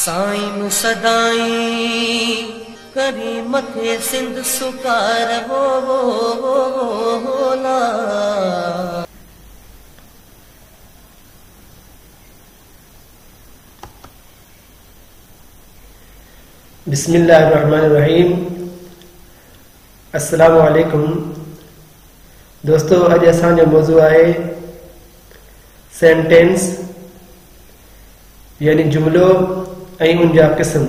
साईं सदाई करी मथे सिंध सुकार होला। बिस्मिल्लाहिर्रहमानिर्रहीम। अस्सलामु अलैकुम दोस्तों, अज असांजो मौजू है सेंटेंस यानी जुमलो ऐं उनजा क़िस्म।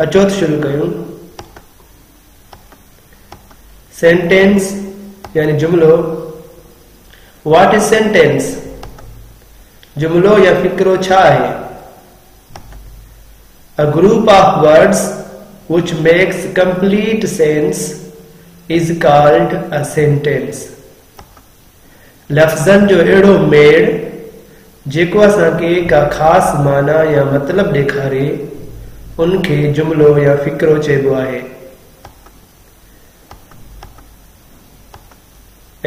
अचो त शुरू कयूं। सेंटेंस यानी जुमलो। What is sentence? जुमलो या फिक्रो छा है? A group of words which makes complete sense is called a sentence. लफ्ज़न जो एड़ो मेड़ जेको असांखे का खास माना या मतलब ॾेखारे उनखे जुमलो या फिक्रो चइबो आहे।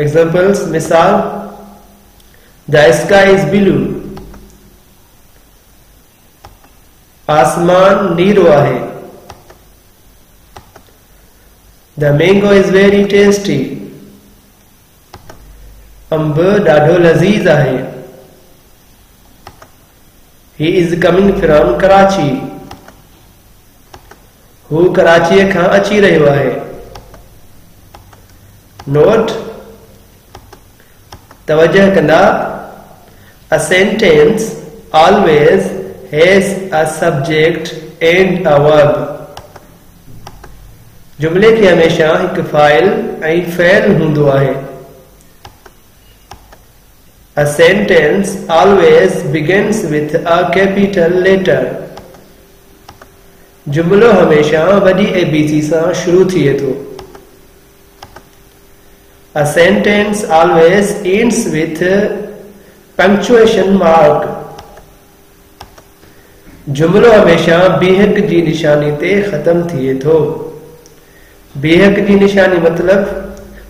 एग्जांपल्स, मिसाल, द स्काई इज ब्लू, आसमान नीरो आहे। The mango is very tasty, अंब ॾाढो लज़ीज़ आहे। He is coming from Karachi, हू कराची खां अची रहियो आहे। नोट, तवज्जो कंदा, a sentence always has a subject and a verb. जुमले के हमेशा एक फाइल ऐं फेल हूंदो आहे। A sentence always begins with a capital letter. जुमलो हमेशा वॾी ABC सां शुरू थिए थो। A sentence always ends with punctuation mark. जुमलो हमेशा बीहक जी निशानी ते खत्म थिए थो। बीहक जी निशानी मतलब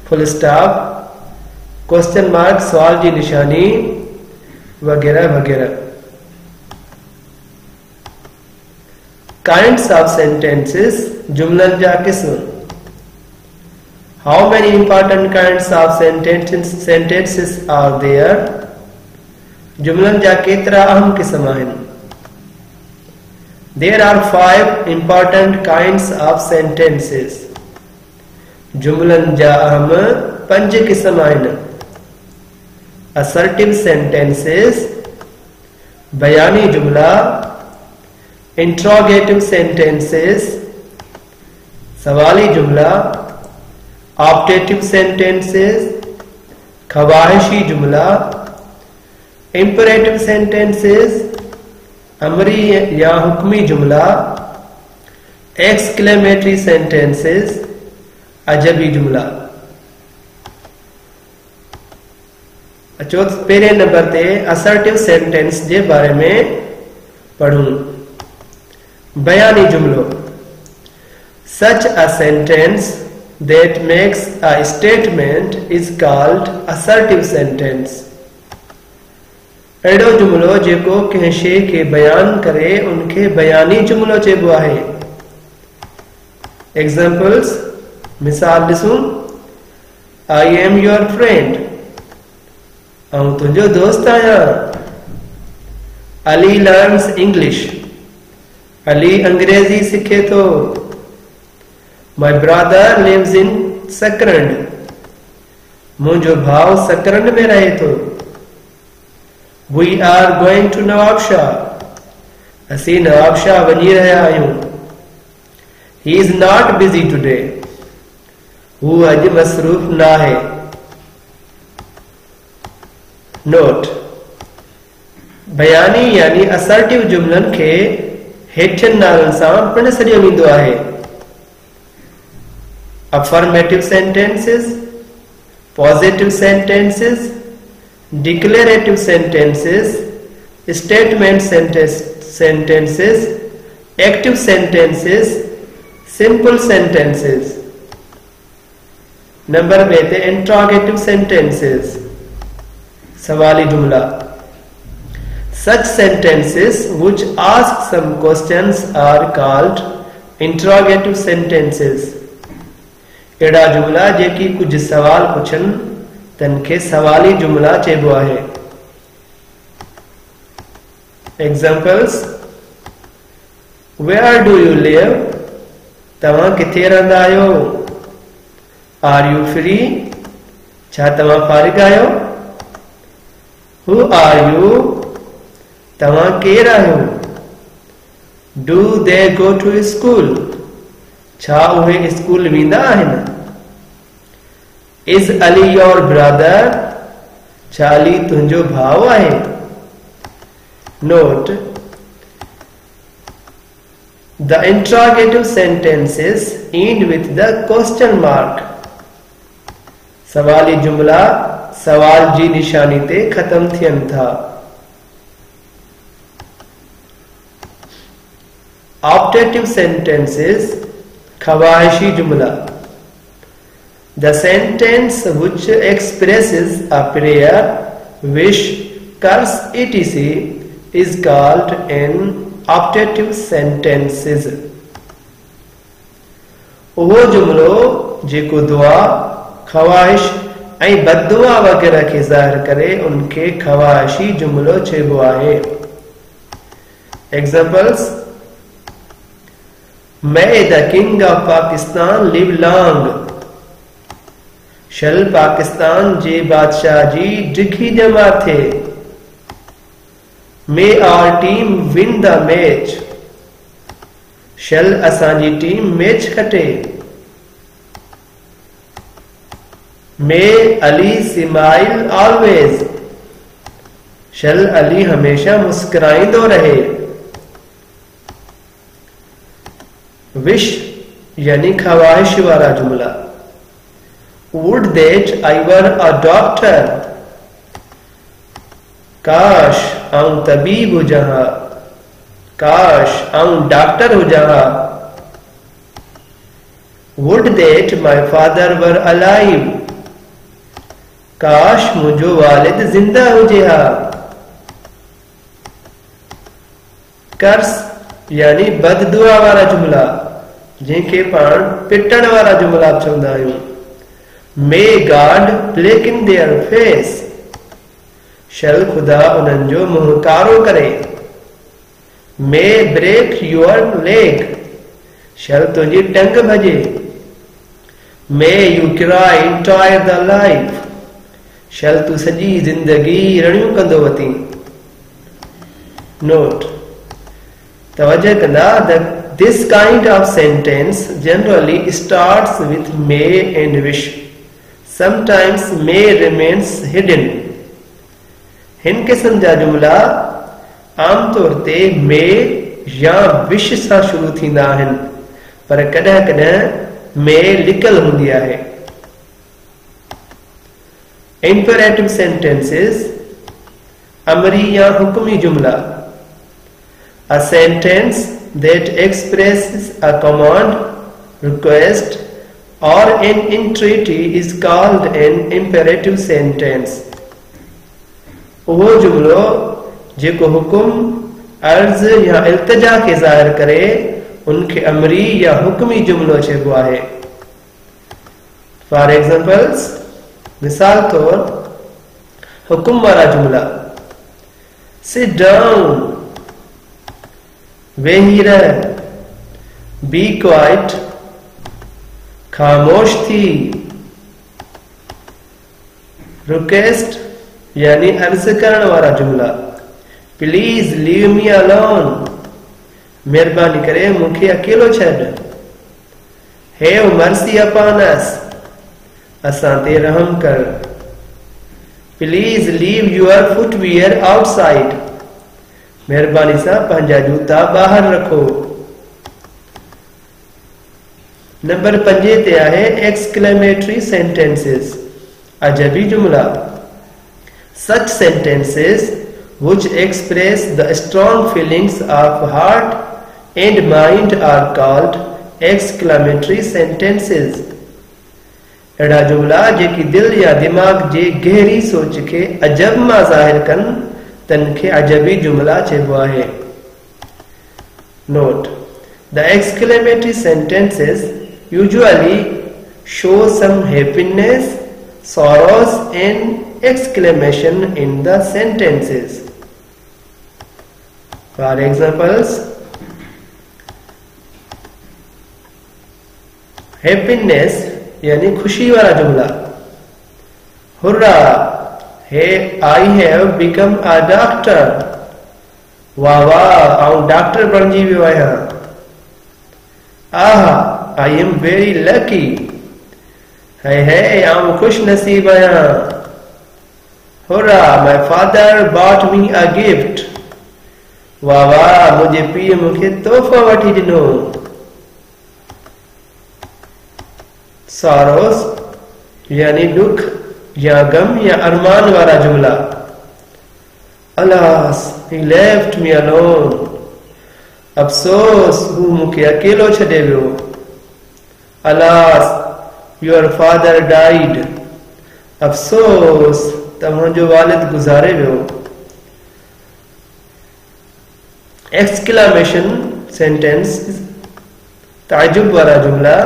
फुल स्टॉप, क्वेश्चन मार्क सवाल जी निशानी वगैरह वगैरह। काइंड्स ऑफ सेंटेंसेस, जुमलन जा किस्म। How many important kinds of sentences are there? जुमलन जा केतरा अहम किस्म आहिनि? There are 5 important kinds of sentences. जुमलन जा अहम 5 किस्म आहिनि। Assertive sentences, बयानी जुमला, interrogative sentences, सवाली जुमला, optative sentences, खवाहिशी जुमला, imperative sentences, अमरी या हुक्मी जुमला, एक्सक्लेमेटरी सेंटेंसेस, अजबी जुमला। अचो पहिरें नंबर ते असर्टिव सेंटेंस जे बारे में पढ़ूं। बयानी जुमलो। Such a sentence that makes a statement is called assertive sentence. अड़ो जुमलो जेको कंहिं शइ खे बयान करे उनखे बयानी जुमलो चइबो आहे। एग्जांपल्स, मिसाल ॾिसूं। आई एम योर फ्रेंड, आउं तुंहिंजो दोस्त आहियां। अली लर्न्स इंग्लिश, अली अंग्रेजी सिखे थो। My brother lives in Sakrand, मुंहिंजो भाउ सकरंड में रहे थो। We are going to Nawabshah, असीं नवाबशाह वञी रहिया आहियूं। He is not busy today, हू अॼु मसरूफ न आहे। नोट, बयानी यानी असर्टिव जुमलन खे हेठियनि नालनि सां पिण सॾियो वेंदो आहे। Affirmative sentences, positive sentences, declarative sentences, statement sentences, active sentences, simple sentences. Number 2 ते interrogative sentences, सवाली जुमला। Such sentences which ask some questions are called interrogative sentences. एड़ा जुमला जेकी कुछ सवाल पुछन तनखे सवाली जुमला चइबो आहे. Examples: Where do you live? तव्हां किथे रहंदा आहियो? Are you free? छा तव्हां फारिग आहियो? Who are you? तव्हां केर आहियो? Do they go to school? छा उहे स्कूल वेंदा आहिनि? Is Ali your brother? छा अली तुंहिंजो भाउ आहे? Note: The interrogative sentences end with the question mark. सवाली जुमला सवाल जी निशानी ते खत्म थियनि था. Optative sentences खवाहिशी जुमला. The sentence which expresses a prayer, wish, curse, etc. is called an optative sentences. वो जुमलो जेको दुआ, खवाहिश ऐं बददुआ वगैरह के ज़ाहिर करे उनके खवाहिशी जुमलो चइबो आहे. Examples: May the King of Pakistan live long. शल पाकिस्तान जे बादशाह जी डिघी जमा थे. May our team win the match. शल असांजी टीम मैच खटे. May Ali smile always. शल अली हमेशा मुस्कुराइंदो रहे. Wish यानी खवाहिश वाला जुमला. Would that I were a doctor. काश आऊं तबीब हो जहा. काश आऊं डॉक्टर हो जहा. Would that my father were alive. काश मुझो वालिद जिंदा हो जहा. कर्स यानी बददुआ वाला जुमला जंहिंखे पाण पिटण वारा जुमला चवंदा आहियूं. May God blacken their face. शल खुदा उन्हनि जो मुंहुं कारो करे. May break your leg. शल तुंहिंजी टंग भॼे. May you cry entire the life. शल तूं सॼी ज़िंदगी रड़ियूं कंदो वती. Note: तवज्जो कंदा this kind of sentence generally starts with may and wish. Sometimes may remains hidden. हिन किस्म जा जुमला आमतौर ते may या wish सां शुरू थींदा आहिनि पर कॾहिं कॾहिं may लिकल हूंदी आहे. Imperative sentences अमरी या हुक्मी जुमला. A sentence that expresses a command, request, or an entreaty is called an imperative sentence. वो जुमलो जेको हुकुम, अर्ज या इल्तिजा के ज़ाहिर करे उनके अमरी या हुक्मी जुमलो चइबो आहे. For examples, मिसाल तौर हुकुम वारा जुमला. Sit down. वेही रह. Be quiet. खामोश थी. Request यानी अर्ज करण वारा जुमला. Please leave me alone. मेहरबानी करे मूंखे अकेलो छॾ. Have mercy upon us. असां ते रहम कर. Please leave your footwear outside. मेहरबानी सां पंहिंजा जूता ॿाहिरि रखो. नंबर 5 ते आहे exclamatory sentences अजबी जुमला. Such sentences which express the strong feelings of heart and mind are called exclamatory sentences. अड़ा जुमला जेकी दिल या दिमाग जे गहरी सोच के अजब मां ज़ाहिर कन तनखे अजबी जुमला चइबो आहे। Note: the exclamatory sentences usually show some happiness, sorrows, and exclamation in the sentences. For examples, happiness यानी खुशी वाला जुमला, hurrah, hey, I have become a doctor. वाह वाह, आऊं डॉक्टर बणजी वियो आहियां। आहा, I am very lucky. है आऊं खुश नसीब आहियां। Hurrah, my father bought me a gift. वाह वाह, मुंहिंजे पीउ मूंखे तोहफ़ो वठी ॾिनो। sorrows यानी दुख या गम या अरमान वाला जुमला, Alas, he left me alone. अफसोस, हू मूंखे अकेलो छॾे वियो। Alas, your father died. अफसोस, तव्हांजो वालिद गुज़ारे वियो। Exclamation sentence ताजुब वाला जुमला,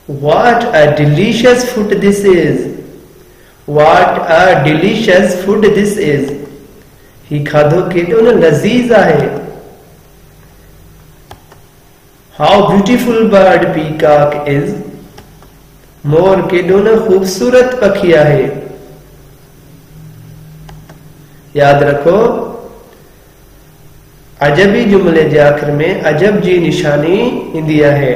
What a delicious food this is. What a delicious food this is. ही खाधो केॾो न लज़ीज़ आहे। How beautiful bird peacock is. मोर केॾो न खूबसूरत पखी आहे। याद रखो, अजबी जुमले जे आख़िर में अजब जी निशानी ईंदी आहे।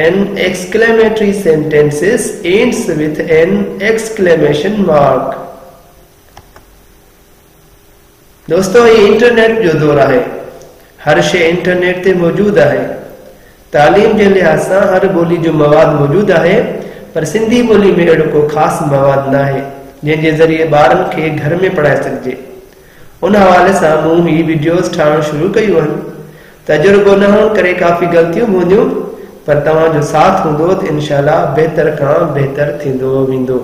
An exclamatory sentences ends with an exclamation mark. दोस्तों, ये इंटरनेट जो दौर है, हर शे इंटरनेट ते मौजूद है। तालीम के लिहाज से हर बोली जो मवाद मौजूद है, पर सिंधी बोली में अड़ो को खास मवाद ना है जैसे जरिए बारन के घर में पढ़ाए सके। उन हवाले से मूं ही वीडियोस ठाण शुरू कयूं आहिनि। तजुर्बो न होण करे काफ़ी गलतियूं हूंदियूं, पर तव्हांजो साथ हूंदो त इंशाअल्लाह बहितर खां बहितर थींदो वेंदो।